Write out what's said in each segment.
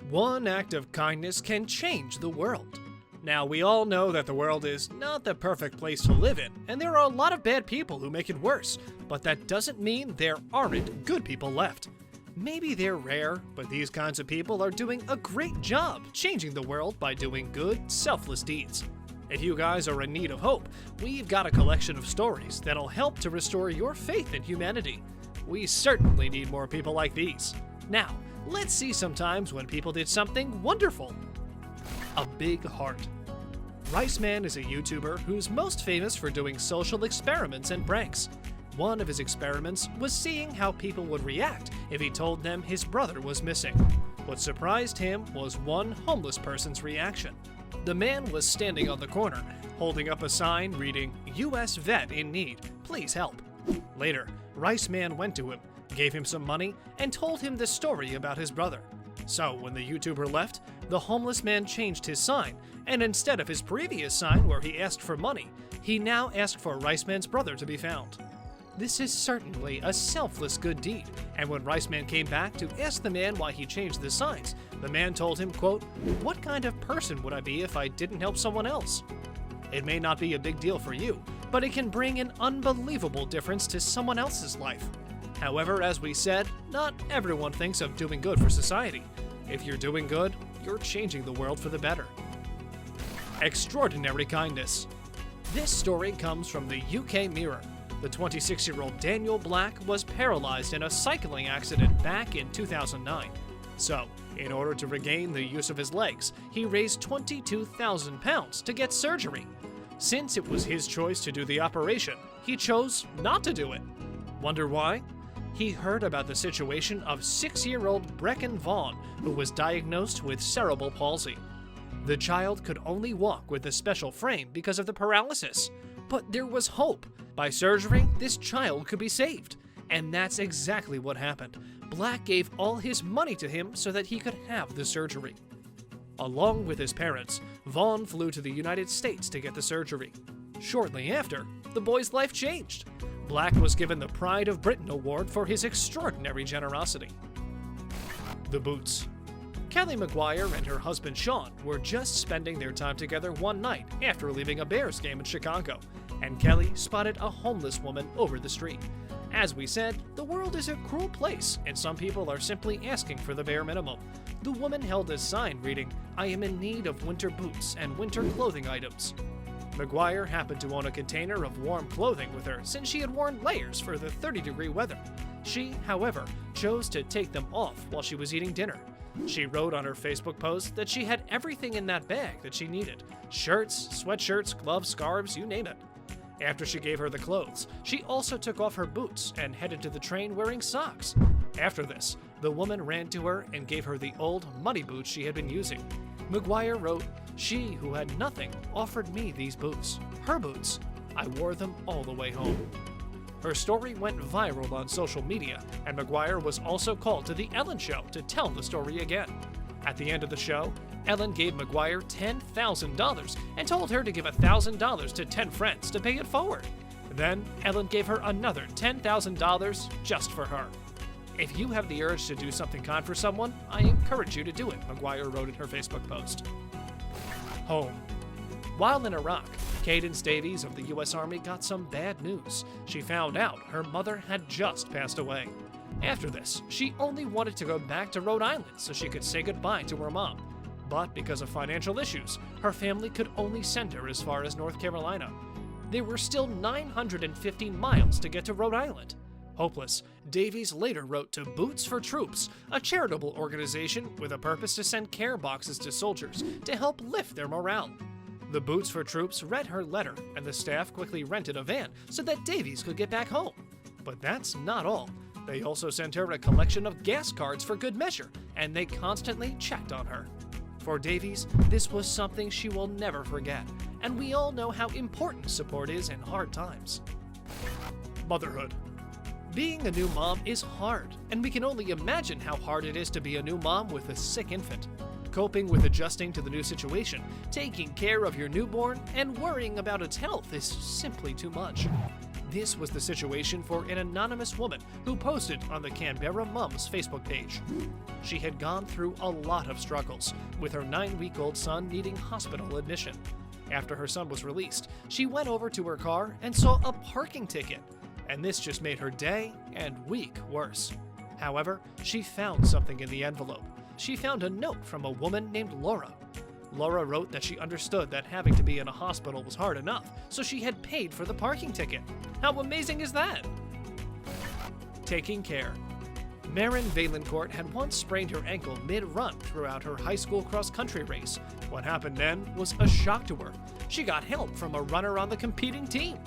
One act of kindness can change the world. Now, we all know that the world is not the perfect place to live in, and there are a lot of bad people who make it worse, but that doesn't mean there aren't good people left. Maybe they're rare, but these kinds of people are doing a great job changing the world by doing good, selfless deeds. If you guys are in need of hope, we've got a collection of stories that'll help to restore your faith in humanity. We certainly need more people like these. Now, let's see some times when people did something wonderful. A big heart. Rice Man is a YouTuber who's most famous for doing social experiments and pranks. One of his experiments was seeing how people would react if he told them his brother was missing. What surprised him was one homeless person's reaction. The man was standing on the corner, holding up a sign reading, "U.S. Vet in Need, please help." Later, Rice Man went to him, gave him some money, and told him the story about his brother. So when the YouTuber left, the homeless man changed his sign, and instead of his previous sign where he asked for money, he now asked for Rice Man's brother to be found. This is certainly a selfless good deed, and when Rice Man came back to ask the man why he changed the signs, the man told him, quote, "What kind of person would I be if I didn't help someone else?" It may not be a big deal for you, but it can bring an unbelievable difference to someone else's life. However, as we said, not everyone thinks of doing good for society. If you're doing good, you're changing the world for the better. Extraordinary kindness. This story comes from the UK Mirror. The 26-year-old Daniel Black was paralyzed in a cycling accident back in 2009. So, in order to regain the use of his legs, he raised £22,000 to get surgery. Since it was his choice to do the operation, he chose not to do it. Wonder why? He heard about the situation of 6-year-old Brecken Vaughn, who was diagnosed with cerebral palsy. The child could only walk with a special frame because of the paralysis. But there was hope. By surgery, this child could be saved. And that's exactly what happened. Black gave all his money to him so that he could have the surgery. Along with his parents, Vaughn flew to the United States to get the surgery. Shortly after, the boy's life changed. Black was given the Pride of Britain Award for his extraordinary generosity. The Boots. Kelly McGuire and her husband Sean were just spending their time together one night after leaving a Bears game in Chicago, and Kelly spotted a homeless woman over the street. As we said, the world is a cruel place, and some people are simply asking for the bare minimum. The woman held a sign reading, "I am in need of winter boots and winter clothing items." McGuire happened to own a container of warm clothing with her since she had worn layers for the 30-degree weather. She, however, chose to take them off while she was eating dinner. She wrote on her Facebook post that she had everything in that bag that she needed: shirts, sweatshirts, gloves, scarves, you name it. After she gave her the clothes, she also took off her boots and headed to the train wearing socks. After this, the woman ran to her and gave her the old muddy boots she had been using. McGuire wrote, "She, who had nothing, offered me these boots. Her boots. I wore them all the way home." Her story went viral on social media, and McGuire was also called to The Ellen Show to tell the story again. At the end of the show, Ellen gave McGuire $10,000 and told her to give $1,000 to 10 friends to pay it forward. Then, Ellen gave her another $10,000 just for her. "If you have the urge to do something kind for someone, I encourage you to do it," McGuire wrote in her Facebook post. Home. While in Iraq, Cadence Davies of the U.S. Army got some bad news. She found out her mother had just passed away. After this, she only wanted to go back to Rhode Island so she could say goodbye to her mom. But because of financial issues, her family could only send her as far as North Carolina. There were still 950 miles to get to Rhode Island. Hopeless, Davies later wrote to Boots for Troops, a charitable organization with a purpose to send care boxes to soldiers to help lift their morale. The Boots for Troops read her letter, and the staff quickly rented a van so that Davies could get back home. But that's not all. They also sent her a collection of gas cards for good measure, and they constantly checked on her. For Davies, this was something she will never forget, and we all know how important support is in hard times. Motherhood. Being a new mom is hard, and we can only imagine how hard it is to be a new mom with a sick infant. Coping with adjusting to the new situation, taking care of your newborn, and worrying about its health is simply too much. This was the situation for an anonymous woman who posted on the Canberra Mums Facebook page. She had gone through a lot of struggles, with her 9-week-old son needing hospital admission. After her son was released, she went over to her car and saw a parking ticket, and this just made her day and week worse. However, she found something in the envelope. She found a note from a woman named Laura. Laura wrote that she understood that having to be in a hospital was hard enough, so she had paid for the parking ticket. How amazing is that? Taking care. Marin Vaillancourt had once sprained her ankle mid-run throughout her high school cross-country race. What happened then was a shock to her. She got help from a runner on the competing team.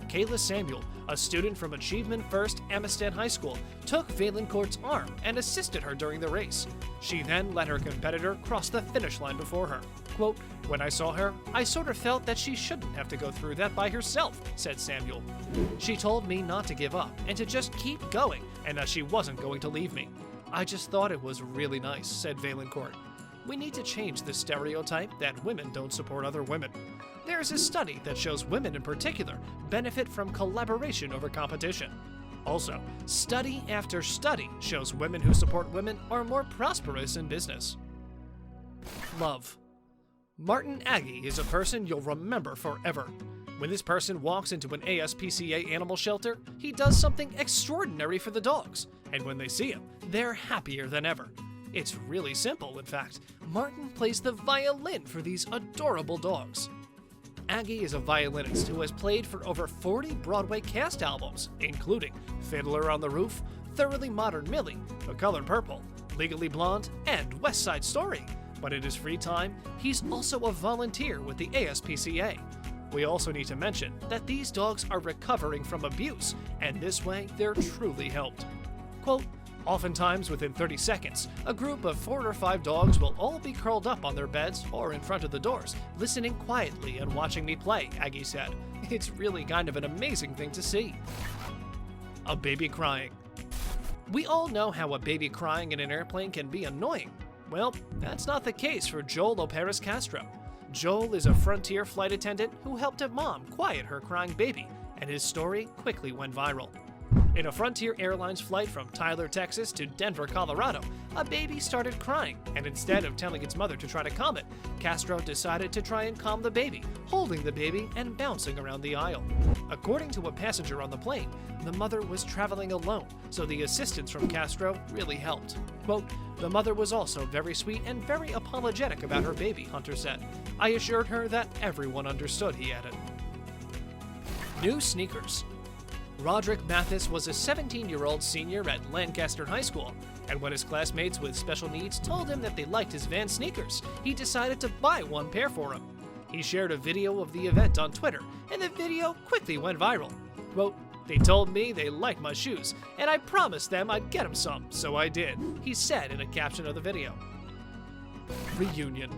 Kayla Samuel, a student from Achievement First Amistad High School, took Vaillancourt's arm and assisted her during the race. She then let her competitor cross the finish line before her. Quote, "When I saw her, I sort of felt that she shouldn't have to go through that by herself," said Samuel. "She told me not to give up and to just keep going and that she wasn't going to leave me. I just thought it was really nice," said Vaillancourt. We need to change the stereotype that women don't support other women. There's a study that shows women in particular benefit from collaboration over competition. Also, study after study shows women who support women are more prosperous in business. Love. Martin Aggie is a person you'll remember forever. When this person walks into an ASPCA animal shelter, he does something extraordinary for the dogs, and when they see him, they're happier than ever. It's really simple, in fact. Martin plays the violin for these adorable dogs. Aggie is a violinist who has played for over 40 Broadway cast albums, including Fiddler on the Roof, Thoroughly Modern Millie, The Color Purple, Legally Blonde, and West Side Story. But in his free time, he's also a volunteer with the ASPCA. We also need to mention that these dogs are recovering from abuse, and this way they're truly helped. Quote, "Oftentimes, within 30 seconds, a group of 4 or 5 dogs will all be curled up on their beds or in front of the doors, listening quietly and watching me play," Aggie said. "It's really kind of an amazing thing to see." A baby crying. We all know how a baby crying in an airplane can be annoying. Well, that's not the case for Joel Lopez Castro. Joel is a Frontier flight attendant who helped a mom quiet her crying baby, and his story quickly went viral. In a Frontier Airlines flight from Tyler, Texas to Denver, Colorado, a baby started crying, and instead of telling its mother to try to calm it, Castro decided to try and calm the baby, holding the baby and bouncing around the aisle. According to a passenger on the plane, the mother was traveling alone, so the assistance from Castro really helped. Quote, "The mother was also very sweet and very apologetic about her baby," Hunter said. "I assured her that everyone understood," he added. New sneakers. Roderick Mathis was a 17-year-old senior at Lancaster High School, and when his classmates with special needs told him that they liked his Vans sneakers, he decided to buy one pair for him. He shared a video of the event on Twitter, and the video quickly went viral. Quote, "They told me they liked my shoes, and I promised them I'd get them some, so I did," he said in a caption of the video. Reunion.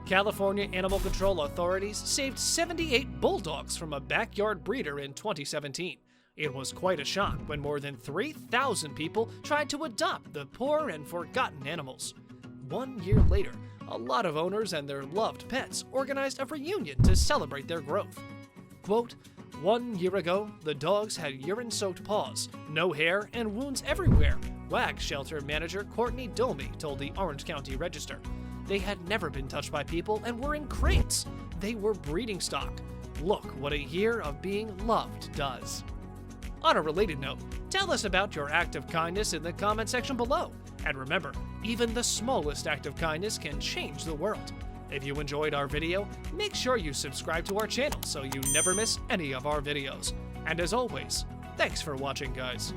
California Animal Control authorities saved 78 bulldogs from a backyard breeder in 2017. It was quite a shock when more than 3,000 people tried to adopt the poor and forgotten animals. 1 year later, a lot of owners and their loved pets organized a reunion to celebrate their growth. Quote, "1 year ago, the dogs had urine-soaked paws, no hair, and wounds everywhere," WAG shelter manager Courtney Dolmy told the Orange County Register. "They had never been touched by people and were in crates. They were breeding stock. Look what a year of being loved does." On a related note, tell us about your act of kindness in the comment section below. And remember, even the smallest act of kindness can change the world. If you enjoyed our video, make sure you subscribe to our channel so you never miss any of our videos. And as always, thanks for watching, guys.